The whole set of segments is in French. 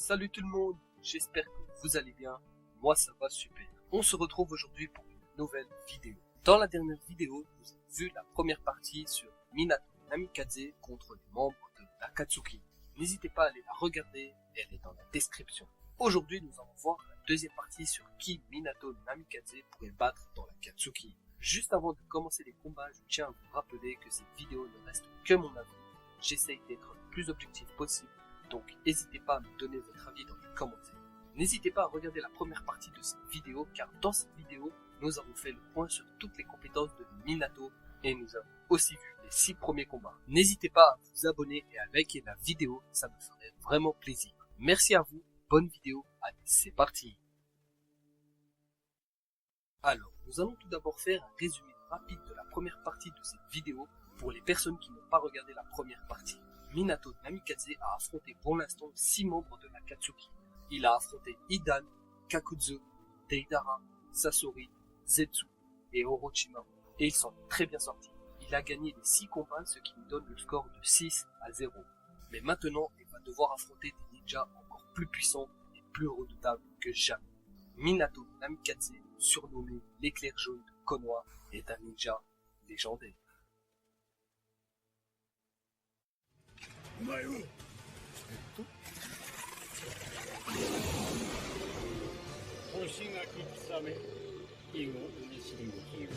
Salut tout le monde, j'espère que vous allez bien, moi ça va super. On se retrouve aujourd'hui pour une nouvelle vidéo. Dans la dernière vidéo, nous avons vu la première partie sur Minato Namikaze contre les membres de l'Akatsuki. N'hésitez pas à aller la regarder, elle est dans la description. Aujourd'hui, nous allons voir la deuxième partie sur qui Minato Namikaze pourrait battre dans l'Akatsuki. Juste avant de commencer les combats, je tiens à vous rappeler que cette vidéo ne reste que mon avis. J'essaye d'être le plus objectif possible. Donc n'hésitez pas à me donner votre avis dans les commentaires. N'hésitez pas à regarder la première partie de cette vidéo car dans cette vidéo, nous avons fait le point sur toutes les compétences de Minato et nous avons aussi vu les 6 premiers combats. N'hésitez pas à vous abonner et à liker la vidéo, ça me ferait vraiment plaisir. Merci à vous, bonne vidéo, allez c'est parti. Alors, nous allons tout d'abord faire un résumé rapide de la première partie de cette vidéo pour les personnes qui n'ont pas regardé la première partie. Minato Namikaze a affronté pour l'instant 6 membres de l'Akatsuki. Il a affronté Hidan, Kakuzu, Deidara, Sasori, Zetsu et Orochimaru. Et il s'en est très bien sorti. Il a gagné les 6 combats, ce qui lui donne le score de 6-0. Mais maintenant, il va devoir affronter des ninjas encore plus puissants et plus redoutables que jamais. Minato Namikaze, surnommé l'éclair jaune de Konoha, est un ninja légendaire. お前を干し柿貴様以後に知りもきる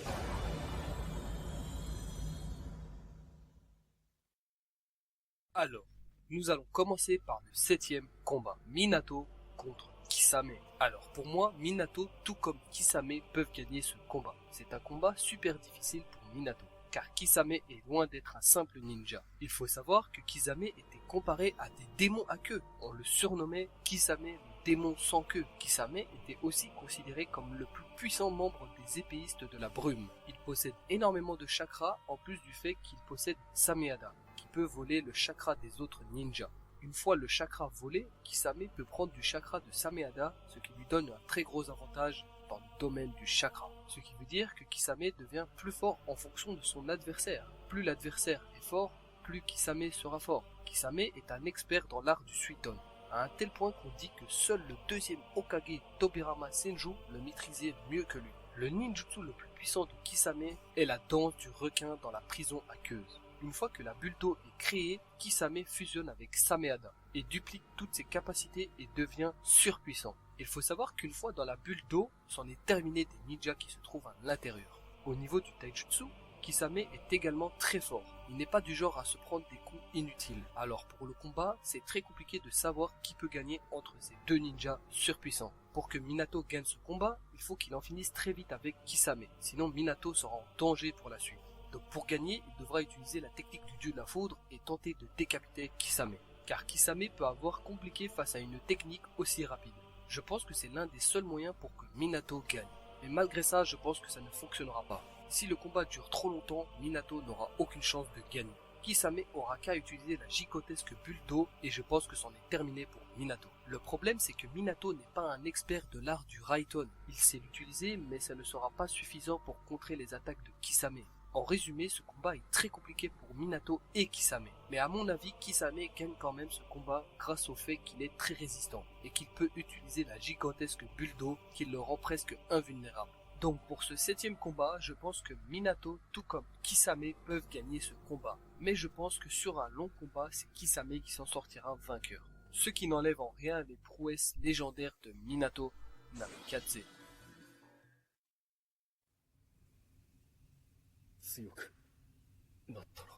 Alors, nous allons commencer par le 7e combat. Minato contre Kisame. Alors pour moi, Minato tout comme Kisame peuvent gagner ce combat. C'est un combat super difficile pour Minato, car Kisame est loin d'être un simple ninja. Il faut savoir que Kisame était comparé à des démons à queue. On le surnommait Kisame le démon sans queue. Kisame était aussi considéré comme le plus puissant membre des épéistes de la brume. Il possède énormément de chakra en plus du fait qu'il possède Sameada, qui peut voler le chakra des autres ninjas. Une fois le chakra volé, Kisame peut prendre du chakra de Sameada, ce qui lui donne un très gros avantage dans le domaine du chakra. Ce qui veut dire que Kisame devient plus fort en fonction de son adversaire. Plus l'adversaire est fort, plus Kisame sera fort. Kisame est un expert dans l'art du Suiton, à un tel point qu'on dit que seul le deuxième Hokage Tobirama Senju le maîtrisait mieux que lui. Le ninjutsu le plus puissant de Kisame est la danse du requin dans la prison aqueuse. Une fois que la bulle d'eau est créée, Kisame fusionne avec Sameada et duplique toutes ses capacités et devient surpuissant. Il faut savoir qu'une fois dans la bulle d'eau, c'en est terminé des ninjas qui se trouvent à l'intérieur. Au niveau du taijutsu, Kisame est également très fort. Il n'est pas du genre à se prendre des coups inutiles. Alors pour le combat, c'est très compliqué de savoir qui peut gagner entre ces deux ninjas surpuissants. Pour que Minato gagne ce combat, il faut qu'il en finisse très vite avec Kisame. Sinon Minato sera en danger pour la suite. Donc pour gagner, il devra utiliser la technique du dieu de la foudre et tenter de décapiter Kisame. Car Kisame peut avoir compliqué face à une technique aussi rapide. Je pense que c'est l'un des seuls moyens pour que Minato gagne. Mais malgré ça, je pense que ça ne fonctionnera pas. Si le combat dure trop longtemps, Minato n'aura aucune chance de gagner. Kisame aura qu'à utiliser la gigantesque bulle d'eau et je pense que c'en est terminé pour Minato. Le problème c'est que Minato n'est pas un expert de l'art du Raiton. Il sait l'utiliser mais ça ne sera pas suffisant pour contrer les attaques de Kisame. En résumé, ce combat est très compliqué pour Minato et Kisame. Mais à mon avis, Kisame gagne quand même ce combat grâce au fait qu'il est très résistant et qu'il peut utiliser la gigantesque bulle d'eau qui le rend presque invulnérable. Donc pour ce 7e combat, je pense que Minato, tout comme Kisame, peuvent gagner ce combat. Mais je pense que sur un long combat, c'est Kisame qui s'en sortira vainqueur. Ce qui n'enlève en rien les prouesses légendaires de Minato Namikaze. 強くなったら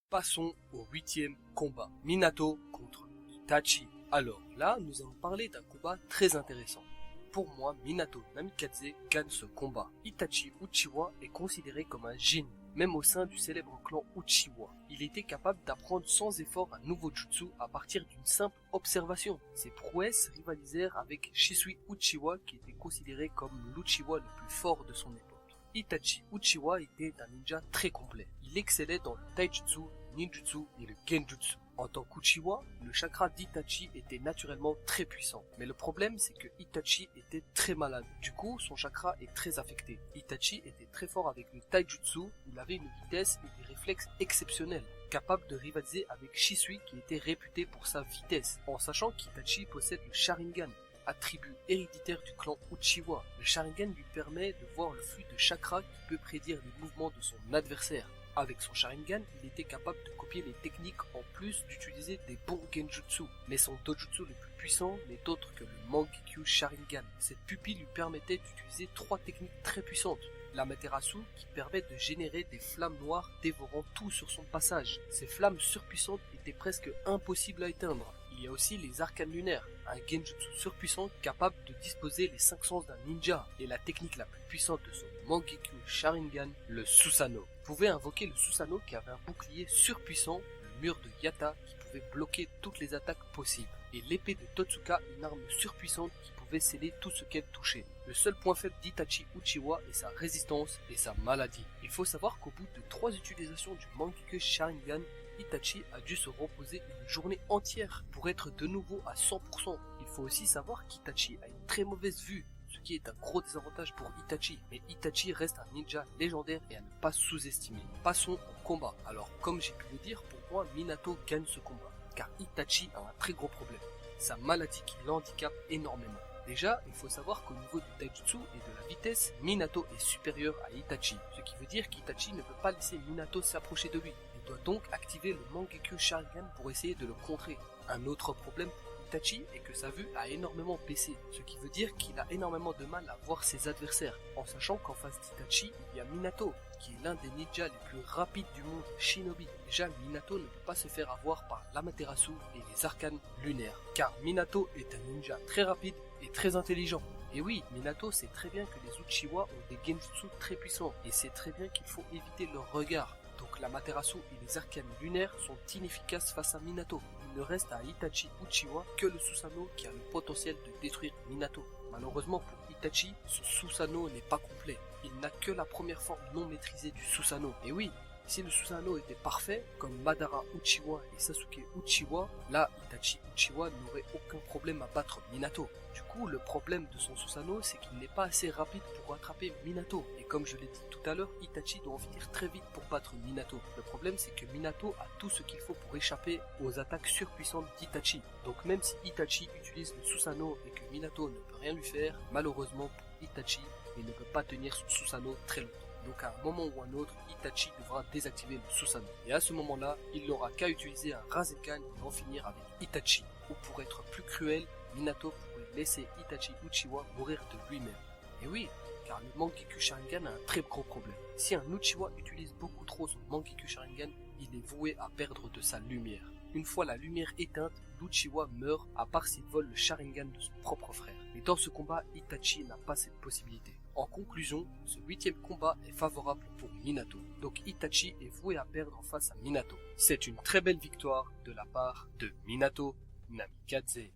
Passons au 8e combat. Minato contre Itachi. Alors là, nous allons parler d'un combat très intéressant. Pour moi, Minato Namikaze gagne ce combat. Itachi Uchiwa est considéré comme un génie, même au sein du célèbre clan Uchiwa. Il était capable d'apprendre sans effort un nouveau jutsu à partir d'une simple observation. Ses prouesses rivalisèrent avec Shisui Uchiwa qui était considéré comme l'Uchiwa le plus fort de son époque. Itachi Uchiwa était un ninja très complet. Il excellait dans le taijutsu ninjutsu et le genjutsu. En tant qu'Uchiwa, le chakra d'Itachi était naturellement très puissant. Mais le problème, c'est que Itachi était très malade. Du coup, son chakra est très affecté. Itachi était très fort avec le taijutsu, il avait une vitesse et des réflexes exceptionnels, capable de rivaliser avec Shisui qui était réputé pour sa vitesse, en sachant qu'Itachi possède le Sharingan, attribut héréditaire du clan Uchiwa. Le Sharingan lui permet de voir le flux de chakra qui peut prédire les mouvements de son adversaire. Avec son Sharingan, il était capable de copier les techniques en plus d'utiliser des bons genjutsu. Mais son dojutsu le plus puissant n'est autre que le Mangekyo Sharingan. Cette pupille lui permettait d'utiliser 3 techniques très puissantes. L'Amaterasu qui permet de générer des flammes noires dévorant tout sur son passage. Ces flammes surpuissantes étaient presque impossibles à éteindre. Il y a aussi les arcanes lunaires, un genjutsu surpuissant capable de disposer les 5 sens d'un ninja, et la technique la plus puissante de son Mangekyo Sharingan, le Susanoo. Vous pouvez invoquer le Susanoo qui avait un bouclier surpuissant, le mur de Yata qui pouvait bloquer toutes les attaques possibles, et l'épée de Totsuka, une arme surpuissante qui pouvait sceller tout ce qu'elle touchait. Le seul point faible d'Itachi Uchiwa est sa résistance et sa maladie. Il faut savoir qu'au bout de 3 utilisations du Mangekyo Sharingan, Itachi a dû se reposer une journée entière pour être de nouveau à 100%. Il faut aussi savoir qu'Itachi a une très mauvaise vue, ce qui est un gros désavantage pour Itachi. Mais Itachi reste un ninja légendaire et à ne pas sous-estimer. Passons au combat. Alors, comme j'ai pu le dire, pour moi, Minato gagne ce combat, car Itachi a un très gros problème. Sa maladie qui l'handicape énormément. Déjà, il faut savoir qu'au niveau du taijutsu et de la vitesse, Minato est supérieur à Itachi, ce qui veut dire qu'Itachi ne peut pas laisser Minato s'approcher de lui. Il doit donc activer le Mangekyo Sharingan pour essayer de le contrer. Un autre problème pour Itachi est que sa vue a énormément baissé, ce qui veut dire qu'il a énormément de mal à voir ses adversaires, en sachant qu'en face d'Itachi, il y a Minato, qui est l'un des ninjas les plus rapides du monde, Shinobi. Déjà, Minato ne peut pas se faire avoir par l'Amaterasu et les arcanes lunaires, car Minato est un ninja très rapide et très intelligent. Et oui, Minato sait très bien que les Uchiwa ont des genjutsu très puissants, et sait très bien qu'il faut éviter leur regard. Donc l'Amaterasu et les arcanes lunaires sont inefficaces face à Minato. Il ne reste à Itachi Uchiwa que le Susanoo qui a le potentiel de détruire Minato. Malheureusement pour Itachi, ce Susanoo n'est pas complet. Il n'a que la première forme non maîtrisée du Susanoo. Et oui, si le Susanoo était parfait, comme Madara Uchiwa et Sasuke Uchiwa, là Itachi Uchiwa n'aurait aucun problème à battre Minato. Du coup, le problème de son Susanoo, c'est qu'il n'est pas assez rapide pour rattraper Minato. Et comme je l'ai dit tout à l'heure, Itachi doit en finir très vite pour battre Minato. Le problème, c'est que Minato a tout ce qu'il faut pour échapper aux attaques surpuissantes d'Itachi. Donc même si Itachi utilise le Susanoo et que Minato ne peut rien lui faire, malheureusement pour Itachi, il ne peut pas tenir son Susanoo très longtemps. Donc à un moment ou un autre, Itachi devra désactiver le Susanoo. Et à ce moment-là, il n'aura qu'à utiliser un Rasengan et en finir avec Itachi. Ou pour être plus cruel, Minato pourrait laisser Itachi Uchiwa mourir de lui-même. Et oui, car le Mangekyo Sharingan a un très gros problème. Si un Uchiwa utilise beaucoup trop son Mangekyo Sharingan, il est voué à perdre de sa lumière. Une fois la lumière éteinte, l'Uchiwa meurt à part s'il vole le Sharingan de son propre frère. Mais dans ce combat, Itachi n'a pas cette possibilité. En conclusion, ce 8e combat est favorable pour Minato. Donc Itachi est voué à perdre face à Minato. C'est une très belle victoire de la part de Minato Namikaze.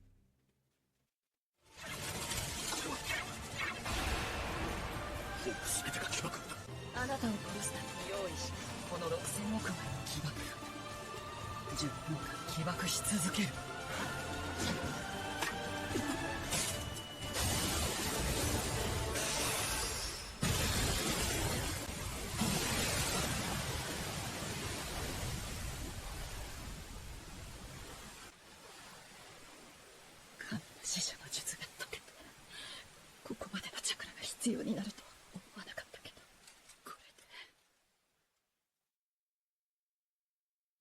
あなたを殺すために用意したこの6000億枚の起爆10分間起爆し続ける神の使者の術が解けたここまでのチャクラが必要になると思わなかったけど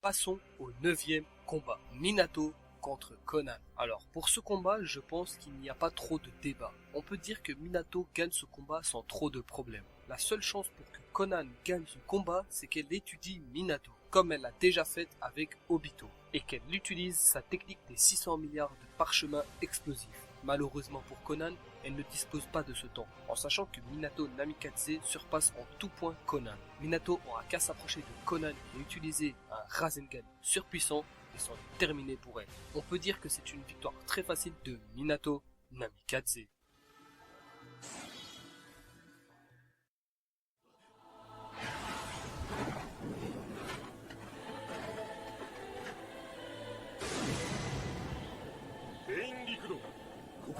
Passons au 9e combat, Minato contre Conan. Alors pour ce combat, je pense qu'il n'y a pas trop de débat. On peut dire que Minato gagne ce combat sans trop de problèmes. La seule chance pour que Conan gagne ce combat, c'est qu'elle étudie Minato, comme elle l'a déjà fait avec Obito, et qu'elle utilise sa technique des 600 milliards de parchemins explosifs. Malheureusement pour Conan, elle ne dispose pas de ce temps, en sachant que Minato Namikaze surpasse en tout point Conan. Minato aura qu'à s'approcher de Conan et utiliser un Rasengan surpuissant et c'en est terminé pour elle. On peut dire que c'est une victoire très facile de Minato Namikaze.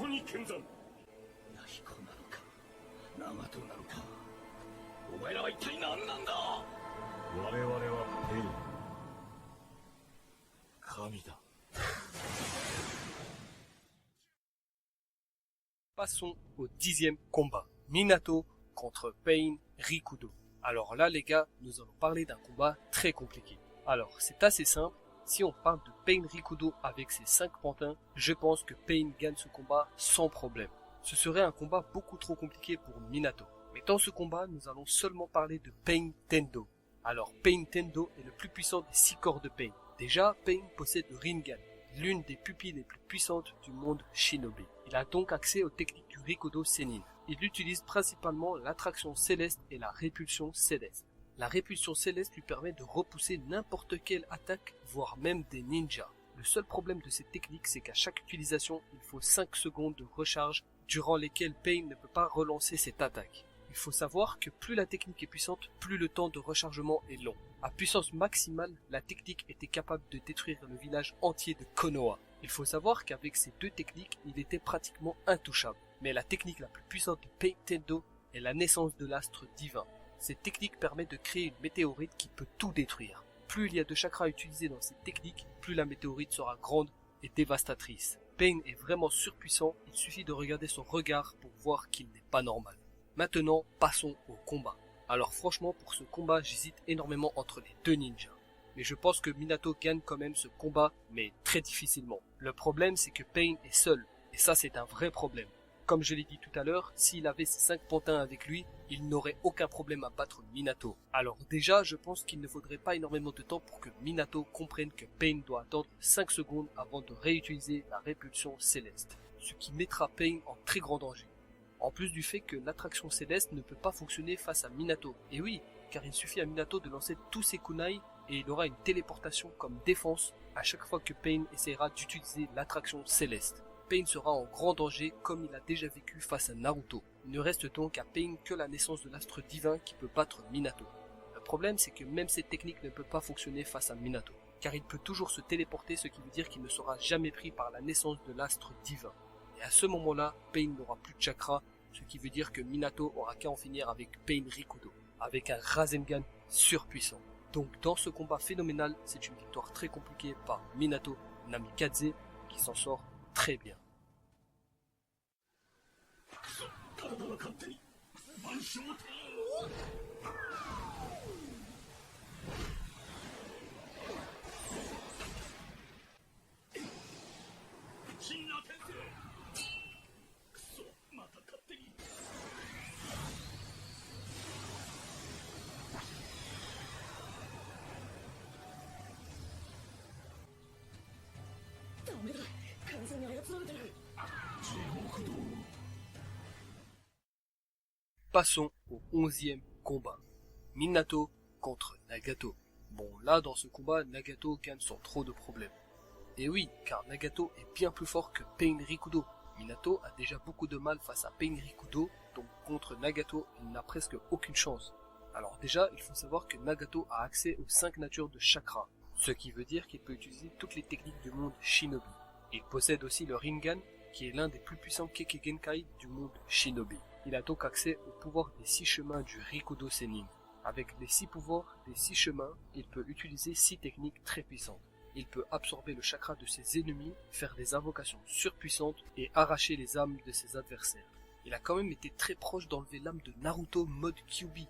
こに見参。弥彦なのか長門なのか、お前らは一体何なんだ。我々はペイン。神だ。 Passons au 10e combat. Minato contre Pain Rikudo. Alors là les gars, nous allons parler d'un combat très compliqué. Alors c'est assez simple, si on parle de Pain Rikudo avec ses 5 pantins, je pense que Pain gagne ce combat sans problème. Ce serait un combat beaucoup trop compliqué pour Minato. Mais dans ce combat, nous allons seulement parler de Pain Tendo. Alors Pain Tendo est le plus puissant des 6 corps de Pain. Déjà, Pain possède le Rinnegan, l'une des pupilles les plus puissantes du monde shinobi. Il a donc accès aux techniques du Rikudo Sennin. Il utilise principalement l'attraction céleste et la répulsion céleste. La répulsion céleste lui permet de repousser n'importe quelle attaque, voire même des ninjas. Le seul problème de cette technique, c'est qu'à chaque utilisation, il faut 5 secondes de recharge, durant lesquelles Pain ne peut pas relancer cette attaque. Il faut savoir que plus la technique est puissante, plus le temps de rechargement est long. À puissance maximale, la technique était capable de détruire le village entier de Konoha. Il faut savoir qu'avec ces deux techniques, il était pratiquement intouchable. Mais la technique la plus puissante de Pain Tendo est la naissance de l'astre divin. Cette technique permet de créer une météorite qui peut tout détruire. Plus il y a de chakras utilisés dans cette technique, plus la météorite sera grande et dévastatrice. Pain est vraiment surpuissant, il suffit de regarder son regard pour voir qu'il n'est pas normal. Maintenant, passons au combat. Alors franchement, pour ce combat, j'hésite énormément entre les deux ninjas. Mais je pense que Minato gagne quand même ce combat, mais très difficilement. Le problème, c'est que Pain est seul, et ça c'est un vrai problème. Comme je l'ai dit tout à l'heure, s'il avait ses 5 pantins avec lui, il n'aurait aucun problème à battre Minato. Alors déjà, je pense qu'il ne faudrait pas énormément de temps pour que Minato comprenne que Pain doit attendre 5 secondes avant de réutiliser la répulsion céleste, ce qui mettra Pain en très grand danger. En plus du fait que l'attraction céleste ne peut pas fonctionner face à Minato. Et oui, car il suffit à Minato de lancer tous ses kunai et il aura une téléportation comme défense à chaque fois que Pain essaiera d'utiliser l'attraction céleste. Pain sera en grand danger comme il a déjà vécu face à Naruto. Il ne reste donc à Pain que la naissance de l'astre divin qui peut battre Minato. Le problème c'est que même cette technique ne peut pas fonctionner face à Minato, car il peut toujours se téléporter, ce qui veut dire qu'il ne sera jamais pris par la naissance de l'astre divin. Et à ce moment-là, Pain n'aura plus de chakra, ce qui veut dire que Minato aura qu'à en finir avec Pain Rikudo, avec un Rasengan surpuissant. Donc dans ce combat phénoménal, c'est une victoire très compliquée par Minato Namikaze qui s'en sort très bien. Passons au 11e combat. Minato contre Nagato. Bon, là, dans ce combat, Nagato gagne sans trop de problèmes. Et oui, car Nagato est bien plus fort que Pain Rikudo. Minato a déjà beaucoup de mal face à Pain Rikudo, donc contre Nagato, il n'a presque aucune chance. Alors déjà, il faut savoir que Nagato a accès aux 5 natures de chakra, ce qui veut dire qu'il peut utiliser toutes les techniques du monde shinobi. Il possède aussi le Rinnegan, qui est l'un des plus puissants Kekkei Genkai du monde shinobi. Il a donc accès au pouvoir des 6 chemins du Rikudo Sennin. Avec les 6 pouvoirs des 6 chemins, il peut utiliser 6 techniques très puissantes. Il peut absorber le chakra de ses ennemis, faire des invocations surpuissantes et arracher les âmes de ses adversaires. Il a quand même été très proche d'enlever l'âme de Naruto mode Kyuubi.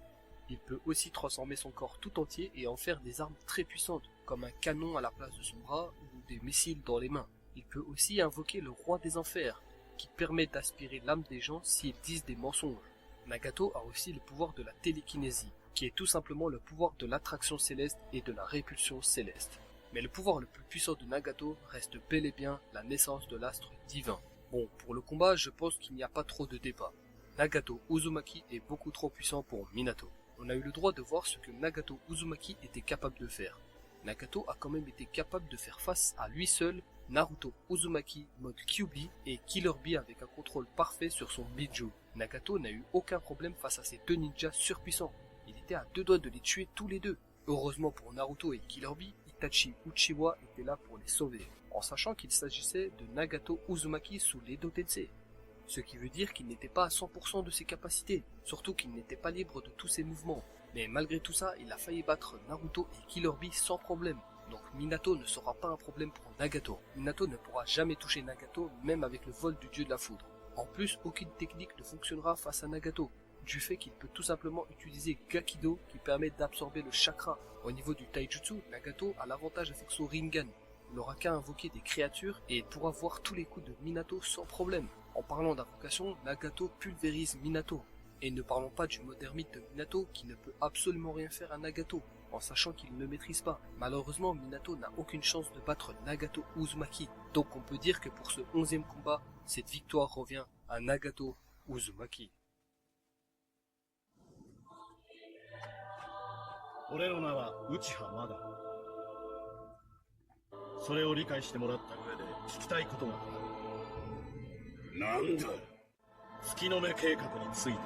Il peut aussi transformer son corps tout entier et en faire des armes très puissantes, comme un canon à la place de son bras ou des missiles dans les mains. Il peut aussi invoquer le roi des enfers, qui permet d'aspirer l'âme des gens s'ils disent des mensonges. Nagato a aussi le pouvoir de la télékinésie, qui est tout simplement le pouvoir de l'attraction céleste et de la répulsion céleste. Mais le pouvoir le plus puissant de Nagato reste bel et bien la naissance de l'astre divin. Bon, pour le combat, je pense qu'il n'y a pas trop de débat. Nagato Uzumaki est beaucoup trop puissant pour Minato. On a eu le droit de voir ce que Nagato Uzumaki était capable de faire. Nagato a quand même été capable de faire face à lui seul Naruto Uzumaki mode Kyuubi et Killer Bee avec un contrôle parfait sur son Biju. Nagato n'a eu aucun problème face à ces deux ninjas surpuissants. Il était à 2 doigts de les tuer tous les deux. Heureusement pour Naruto et Killer Bee, Itachi Uchiwa était là pour les sauver, en sachant qu'il s'agissait de Nagato Uzumaki sous l'Edo Tensei. ce qui veut dire qu'il n'était pas à 100% de ses capacités, surtout qu'il n'était pas libre de tous ses mouvements. Mais malgré tout ça, il a failli battre Naruto et Killer Bee sans problème. Donc Minato ne sera pas un problème pour Nagato. Minato ne pourra jamais toucher Nagato, même avec le vol du dieu de la foudre. En plus, aucune technique ne fonctionnera face à Nagato, du fait qu'il peut tout simplement utiliser Gakido qui permet d'absorber le chakra. Au niveau du taijutsu, Nagato a l'avantage avec son Rinnegan. Il n'aura qu'à invoquer des créatures et il pourra voir tous les coups de Minato sans problème. En parlant d'invocation, Nagato pulvérise Minato. Et ne parlons pas du mode ermite de Minato qui ne peut absolument rien faire à Nagato, en sachant qu'il ne maîtrise pas. Malheureusement, Minato n'a aucune chance de battre Nagato Uzumaki. Donc on peut dire que pour ce 11e combat, cette victoire revient à Nagato Uzumaki. 俺の名は内葉まだ。それを理解してもらった上で聞きたいことがある。なんだ。月の目計画についてだ。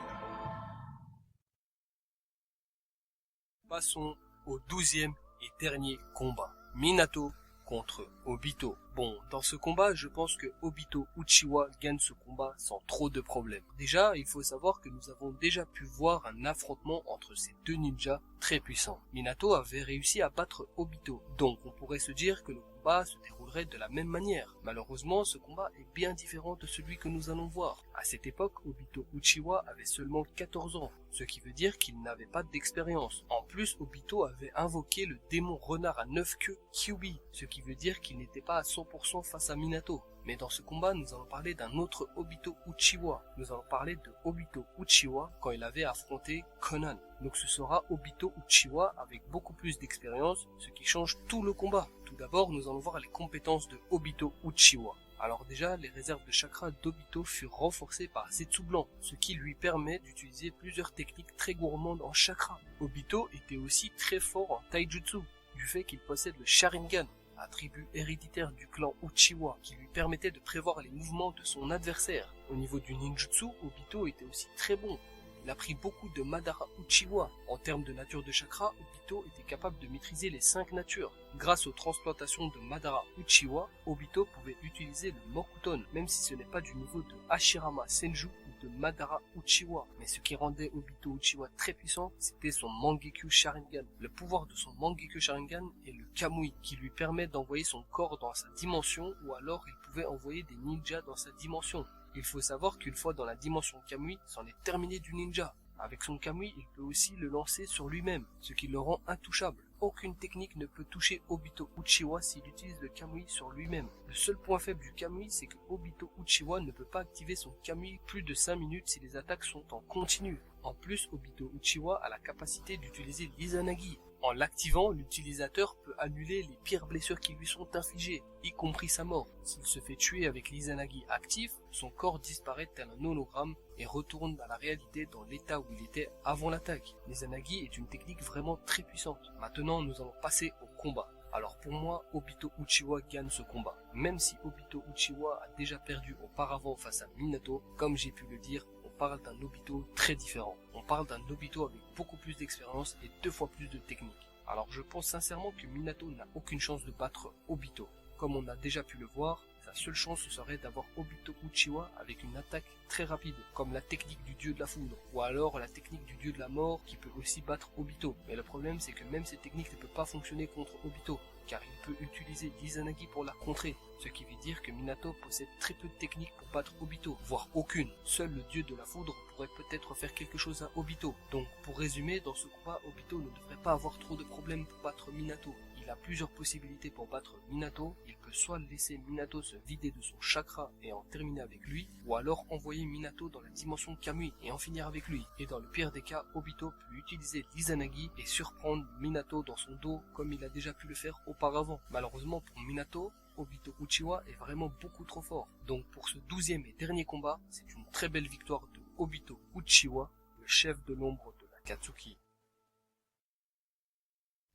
Passons au 12e et dernier combat. Minato contre Obito. Bon, dans ce combat, je pense que Obito Uchiwa gagne ce combat sans trop de problèmes. Déjà, il faut savoir que nous avons déjà pu voir un affrontement entre ces deux ninjas très puissants. Minato avait réussi à battre Obito, donc on pourrait se dire que le combat se déroulerait de la même manière. Malheureusement, ce combat est bien différent de celui que nous allons voir. À cette époque, Obito Uchiwa avait seulement 14 ans, ce qui veut dire qu'il n'avait pas d'expérience. En plus, Obito avait invoqué le démon renard à 9 queues Kyuubi, ce qui veut dire qu'il n'était pas à 100% face à Minato. Mais dans ce combat, nous allons parler d'un autre Obito Uchiwa. Nous allons parler de Obito Uchiwa quand il avait affronté Conan. Donc ce sera Obito Uchiwa avec beaucoup plus d'expérience, ce qui change tout le combat. Tout d'abord, nous allons voir les compétences de Obito Uchiwa. Alors déjà, les réserves de chakra d'Obito furent renforcées par Zetsu blanc, ce qui lui permet d'utiliser plusieurs techniques très gourmandes en chakra. Obito était aussi très fort en taijutsu, du fait qu'il possède le Sharingan, attribut héréditaire du clan Uchiwa, qui lui permettait de prévoir les mouvements de son adversaire. Au niveau du ninjutsu, Obito était aussi très bon. Il a pris beaucoup de Madara Uchiwa. En termes de nature de chakra, Obito était capable de maîtriser les 5 natures. Grâce aux transplantations de Madara Uchiwa, Obito pouvait utiliser le Mokuton, même si ce n'est pas du niveau de Hashirama Senju ou de Madara Uchiwa. Mais ce qui rendait Obito Uchiwa très puissant, c'était son Mangekyo Sharingan. Le pouvoir de son Mangekyo Sharingan est le Kamui, qui lui permet d'envoyer son corps dans sa dimension, ou alors il pouvait envoyer des ninjas dans sa dimension. Il faut savoir qu'une fois dans la dimension Kamui, c'en est terminé du ninja. Avec son Kamui, il peut aussi le lancer sur lui-même, ce qui le rend intouchable. Aucune technique ne peut toucher Obito Uchiwa s'il utilise le Kamui sur lui-même. Le seul point faible du Kamui, c'est que Obito Uchiwa ne peut pas activer son Kamui plus de 5 minutes si les attaques sont en continu. En plus, Obito Uchiwa a la capacité d'utiliser l'Izanagi. En l'activant, l'utilisateur peut annuler les pires blessures qui lui sont infligées, y compris sa mort. S'il se fait tuer avec l'Izanagi actif, son corps disparaît tel un hologramme et retourne à la réalité dans l'état où il était avant l'attaque. L'Izanagi est une technique vraiment très puissante. Maintenant, nous allons passer au combat. Alors pour moi, Obito Uchiwa gagne ce combat. Même si Obito Uchiwa a déjà perdu auparavant face à Minato, comme j'ai pu le dire, on parle d'un Obito très différent. On parle d'un Obito avec beaucoup plus d'expérience et 2 fois plus de technique. Alors je pense sincèrement que Minato n'a aucune chance de battre Obito. Comme on a déjà pu le voir, sa seule chance ce serait d'avoir Obito Uchiwa avec une attaque très rapide, comme la technique du dieu de la foudre, ou alors la technique du dieu de la mort qui peut aussi battre Obito. Mais le problème c'est que même cette technique ne peut pas fonctionner contre Obito, car il peut utiliser l'Izanagi pour la contrer, ce qui veut dire que Minato possède très peu de techniques pour battre Obito, voire aucune. Seul le dieu de la foudre pourrait peut-être faire quelque chose à Obito. Donc pour résumer, dans ce combat, Obito ne devrait pas avoir trop de problèmes pour battre Minato. Il a plusieurs possibilités pour battre Minato. Il peut soit laisser Minato se vider de son chakra et en terminer avec lui, ou alors envoyer Minato dans la dimension Kamui et en finir avec lui. Et dans le pire des cas, Obito peut utiliser l'Izanagi et surprendre Minato dans son dos comme il a déjà pu le faire auparavant. Malheureusement pour Minato, Obito Uchiwa est vraiment beaucoup trop fort. Donc pour ce 12e et dernier combat, c'est une très belle victoire de Obito Uchiwa, le chef de l'ombre de l'Akatsuki.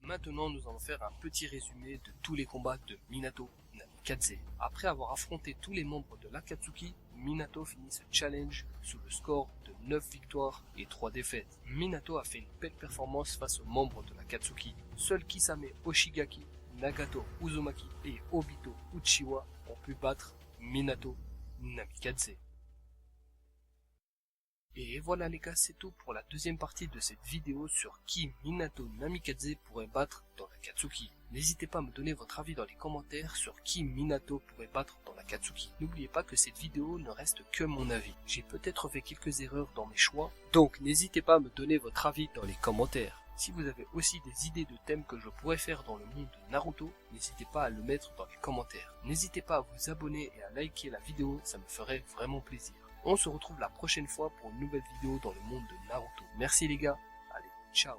Maintenant, nous allons faire un petit résumé de tous les combats de Minato Namikaze. Après avoir affronté tous les membres de l'Akatsuki, Minato finit ce challenge sous le score de 9 victoires et 3 défaites. Minato a fait une belle performance face aux membres de l'Akatsuki. Seuls Kisame Oshigaki, Nagato Uzumaki et Obito Uchiwa ont pu battre Minato Namikaze. Et voilà les gars, c'est tout pour la deuxième partie de cette vidéo sur qui Minato Namikaze pourrait battre dans l'Akatsuki. N'hésitez pas à me donner votre avis dans les commentaires sur qui Minato pourrait battre dans l'Akatsuki. N'oubliez pas que cette vidéo ne reste que mon avis. J'ai peut-être fait quelques erreurs dans mes choix, donc n'hésitez pas à me donner votre avis dans les commentaires. Si vous avez aussi des idées de thèmes que je pourrais faire dans le monde de Naruto, n'hésitez pas à le mettre dans les commentaires. N'hésitez pas à vous abonner et à liker la vidéo, ça me ferait vraiment plaisir. On se retrouve la prochaine fois pour une nouvelle vidéo dans le monde de Naruto. Merci les gars, allez, ciao.